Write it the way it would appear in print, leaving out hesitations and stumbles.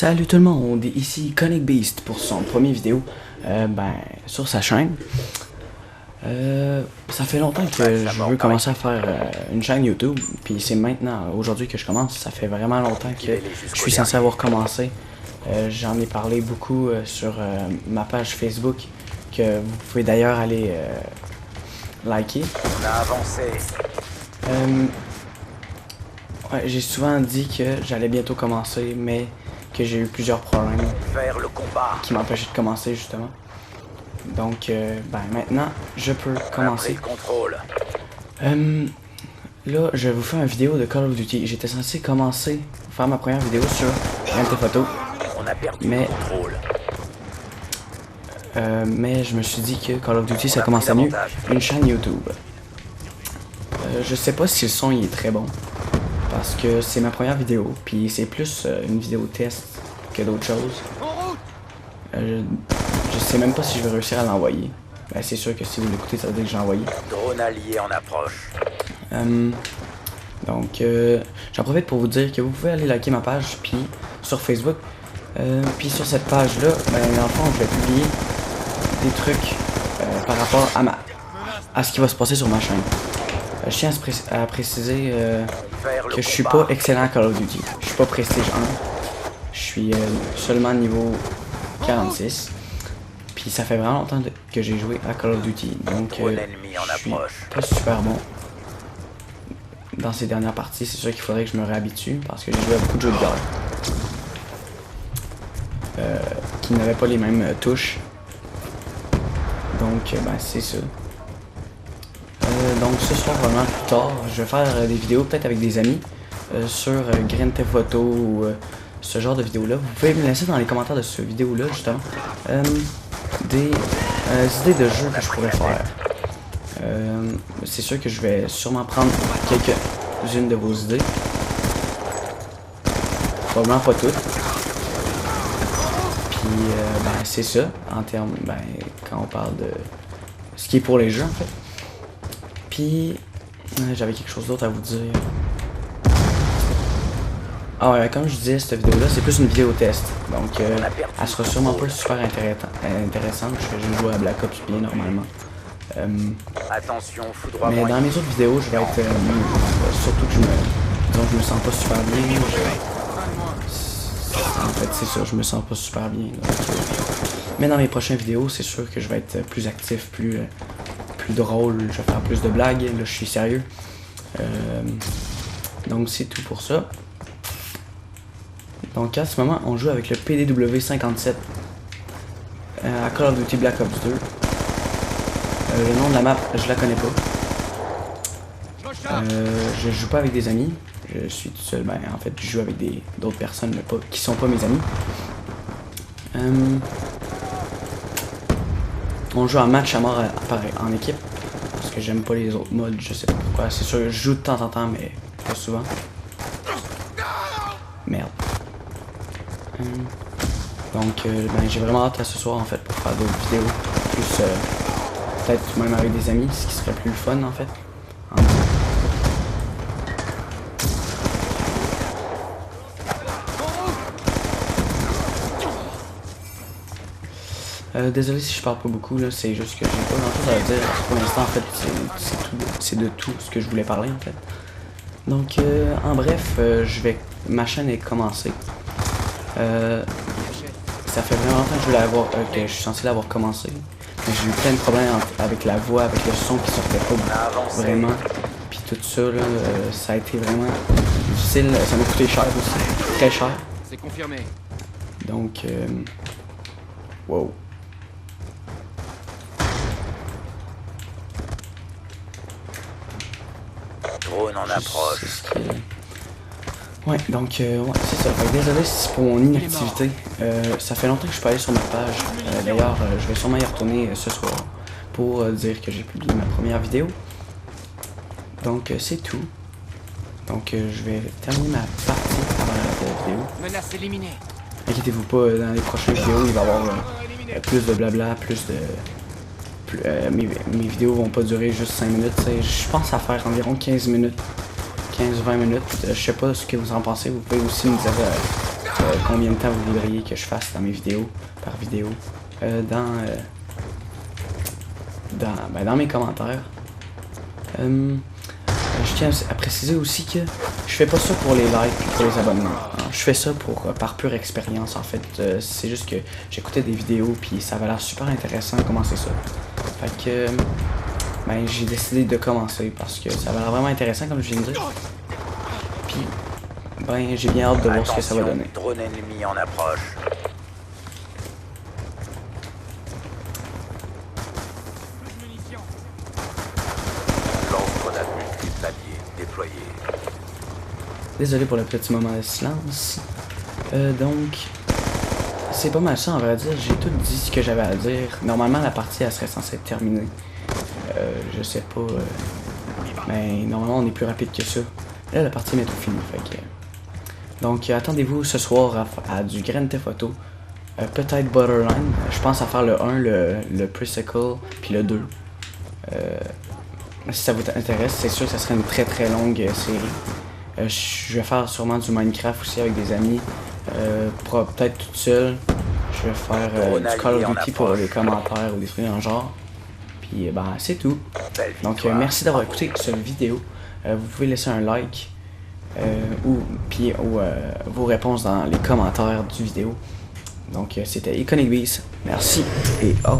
Salut tout le monde, ici Conic Beast pour son premier vidéo sur sa chaîne. Ça fait longtemps que je veux commencer à faire une chaîne YouTube, puis c'est maintenant, aujourd'hui que je commence. Ça fait vraiment longtemps que je suis censé avoir commencé. J'en ai parlé beaucoup sur ma page Facebook, que vous pouvez d'ailleurs aller liker. On a avancé. Ouais, j'ai souvent dit que j'allais bientôt commencer, mais que j'ai eu plusieurs problèmes Faire le combat. qui m'empêchaient de commencer justement. Donc, maintenant, je peux commencer. Contrôle. Là, je vais vous faire une vidéo de Call of Duty. J'étais censé commencer à faire ma première vidéo sur Grand Theft Auto, On a perdu mais le contrôle. mais je me suis dit que Call of Duty ça commençait mieux une chaîne YouTube. Je sais pas si le son il est très bon, parce que c'est ma première vidéo, puis c'est plus une vidéo test que d'autres choses. Je sais même pas si je vais réussir à l'envoyer. Ben, c'est sûr que si vous l'écoutez, ça veut dire que j'ai envoyé. Drone allié en approche. Donc, j'en profite pour vous dire que vous pouvez aller liker ma page, puis sur Facebook. Puis sur cette page-là, dans le fond, je vais publier des trucs par rapport à ce qui va se passer sur ma chaîne. Je tiens à préciser que je suis pas excellent à Call of Duty. Je suis pas Prestige 1. Je suis seulement niveau 46. Puis ça fait vraiment longtemps que j'ai joué à Call of Duty. Donc je suis pas super bon dans ces dernières parties. C'est sûr qu'il faudrait que je me réhabitue parce que j'ai joué à beaucoup de jeux de guerre qui n'avaient pas les mêmes touches. Donc c'est ça. Donc ce soir, vraiment plus tard, je vais faire des vidéos peut-être avec des amis sur Grand Theft Auto ou ce genre de vidéos là. Vous pouvez me laisser dans les commentaires de cette vidéo là justement des idées de jeux que je pourrais faire. C'est sûr que je vais sûrement prendre quelques-unes de vos idées. Probablement pas toutes. Puis c'est ça en termes quand on parle de ce qui est pour les jeux en fait. Puis, j'avais quelque chose d'autre à vous dire. Ah ouais, comme je disais, cette vidéo-là, c'est plus une vidéo test. Donc, elle sera sûrement pas super intéressante. Je joue à Black Ops bien normalement. Attention, foudroiement. Mais dans mes autres vidéos, je vais être surtout que je me sens pas super bien. En fait, c'est ça, je me sens pas super bien. Donc, mais dans mes prochaines vidéos, c'est sûr que je vais être plus actif, plus drôle, je vais faire plus de blagues, là je suis sérieux. Donc c'est tout pour ça. Donc à ce moment, on joue avec le PDW-57 à Call of Duty Black Ops 2. Le nom de la map, je la connais pas. Je joue pas avec des amis, je suis tout seul. En fait, je joue avec d'autres personnes mais qui sont pas mes amis. On joue en match à mort en équipe. Parce que j'aime pas les autres modes, je sais pas pourquoi. C'est sûr, je joue de temps en temps, mais pas souvent. Merde. Donc, j'ai vraiment hâte à ce soir en fait pour faire d'autres vidéos. Plus, peut-être même avec des amis, ce qui serait plus fun en fait. Désolé si je parle pas beaucoup, là, c'est juste que j'ai pas grand chose à dire. Pour l'instant, en fait, c'est de tout ce que je voulais parler, en fait. Donc, en bref, ma chaîne est commencée. Ça fait vraiment longtemps que je suis censé l'avoir commencé. Mais j'ai eu plein de problèmes avec la voix, avec le son qui sortait pas vraiment. Puis tout ça, là, ça a été vraiment difficile. Ça m'a coûté cher aussi, très cher. C'est confirmé. Donc, wow. Drone en approche. Ouais, donc, ouais, c'est ça. Désolé pour mon inactivité. Ça fait longtemps que je suis pas allé sur ma page. D'ailleurs, je vais sûrement y retourner ce soir pour dire que j'ai publié ma première vidéo. Donc, c'est tout. Donc, je vais terminer ma partie avant la vidéo. Menace éliminée. Inquiétez-vous pas, dans les prochaines vidéos, il va y avoir plus de blabla, mes vidéos vont pas durer juste 5 minutes. Je pense à faire environ 15 minutes. 15-20 minutes. Je sais pas ce que vous en pensez. Vous pouvez aussi me dire combien de temps vous voudriez que je fasse dans mes vidéos, par vidéo, dans mes commentaires. Je tiens à préciser aussi que je fais pas ça pour les likes et pour les abonnements. Hein. Je fais ça par pure expérience en fait. C'est juste que j'écoutais des vidéos puis ça avait l'air super intéressant de commencer ça. Fait que ben, j'ai décidé de commencer parce que ça avait l'air vraiment intéressant comme je viens de dire. Puis ben j'ai bien hâte de voir ce que ça va donner. Drone ennemi en approche. Lance-grenade multiple allié déployé. Désolé pour le petit moment de silence. Donc, c'est pas mal ça en vrai dire. J'ai tout dit ce que j'avais à dire. Normalement, la partie elle serait censée être terminée. Je sais pas. Mais normalement, on est plus rapide que ça. Là, la partie est bientôt finie. Fait que, donc, attendez-vous ce soir à du Grand Theft Auto. Peut-être Borderline. Je pense à faire le 1, le Pre-Sequel, puis le 2. Si ça vous intéresse, c'est sûr que ça serait une très très longue série. Je vais faire sûrement du Minecraft aussi avec des amis. Peut-être toute seule. Je vais faire du Call of Duty pour les commentaires ou des trucs en genre. Puis ben c'est tout. Donc merci d'avoir écouté cette vidéo. Vous pouvez laisser un like ou vos réponses dans les commentaires du vidéo. Donc c'était Iconic Beast. Merci et au revoir.